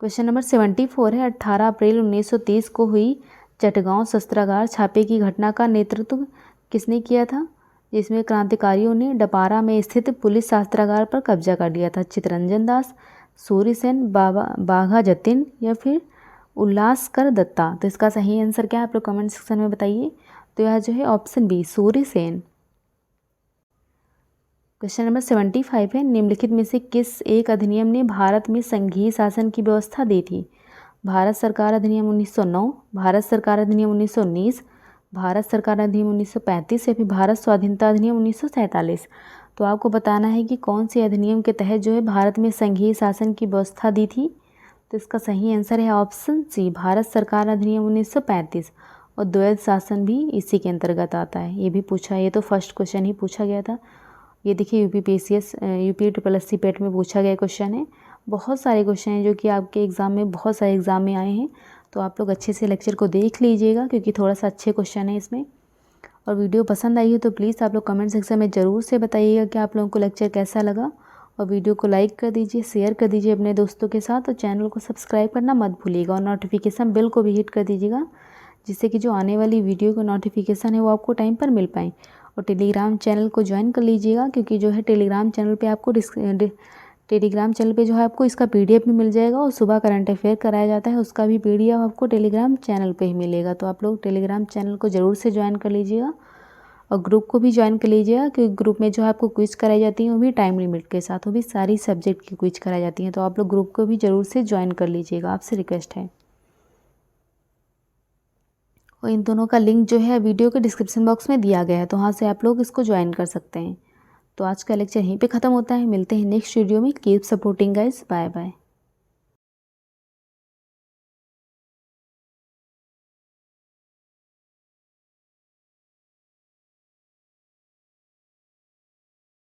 क्वेश्चन नंबर 74 है, 18 अप्रैल 1930 को हुई चटगांव शस्त्रागार छापे की घटना का नेतृत्व किसने किया था, जिसमें क्रांतिकारियों ने डपारा में स्थित पुलिस शस्त्रागार पर कब्जा कर लिया था। चितरंजन दास, सूर्यसेन, बाघा जतिन या फिर उल्लासकर दत्ता। तो इसका सही आंसर क्या है आप लोग कमेंट सेक्शन में बताइए। तो यह जो है option B, Surya Sen. Question number 75 है, निम्नलिखित में से किस एक अधिनियम ने भारत में संघीय शासन की व्यवस्था दी थी। भारत सरकार अधिनियम 1909, भारत सरकार अधिनियम 1919, भारत सरकार अधिनियम 1935 या फिर भारत स्वाधीनता अधिनियम 1947। तो आपको बताना है कि कौन से अधिनियम के तहत जो है भारत में संघीय शासन की व्यवस्था दी थी। तो इसका सही आंसर है ऑप्शन सी, भारत सरकार अधिनियम 1935। और द्वैध शासन भी इसी के अंतर्गत आता है। ये भी पूछा, ये तो फर्स्ट क्वेश्चन ही पूछा गया था। ये देखिए यूपीपीएससी SSSC पेट में पूछा गया क्वेश्चन है। बहुत सारे क्वेश्चन हैं जो कि आपके एग्ज़ाम में, बहुत सारे एग्ज़ाम में आए हैं। तो आप लोग अच्छे से लेक्चर को देख लीजिएगा क्योंकि थोड़ा सा अच्छे क्वेश्चन है इसमें। और वीडियो पसंद आई है तो प्लीज़ आप लोग कमेंट सेक्शन में ज़रूर से बताइएगा कि आप लोगों को लेक्चर कैसा लगा। और वीडियो को लाइक कर दीजिए, शेयर कर दीजिए अपने दोस्तों के साथ और चैनल को सब्सक्राइब करना मत भूलिएगा। और नोटिफिकेशन बेल को भी हिट कर दीजिएगा जिससे कि जो आने वाली वीडियो का नोटिफिकेशन है वो आपको टाइम पर मिल पाए। और टेलीग्राम चैनल को ज्वाइन कर लीजिएगा क्योंकि जो है टेलीग्राम चैनल पे आपको टेलीग्राम चैनल पे जो है आपको इसका PDF भी मिल जाएगा। और सुबह करंट अफेयर कराया जाता है, उसका भी PDF आपको टेलीग्राम चैनल पे ही मिलेगा। तो आप लोग टेलीग्राम चैनल को ज़रूर से ज्वाइन कर लीजिएगा और ग्रुप को भी ज्वाइन कर लीजिएगा क्योंकि ग्रुप में जो है आपको क्विज कराई जाती है वो भी टाइम लिमिट के साथ, वो भी सारी सब्जेक्ट की क्विज कराई जाती हैं। तो आप लोग ग्रुप को भी ज़रूर से ज्वाइन कर लीजिएगा, आपसे रिक्वेस्ट है। और इन दोनों का लिंक जो है वीडियो के डिस्क्रिप्शन बॉक्स में दिया गया है, तो वहाँ से आप लोग इसको ज्वाइन कर सकते हैं। तो आज का लेक्चर यहीं पे ख़त्म होता है। मिलते हैं नेक्स्ट वीडियो में। Keep supporting guys, bye bye.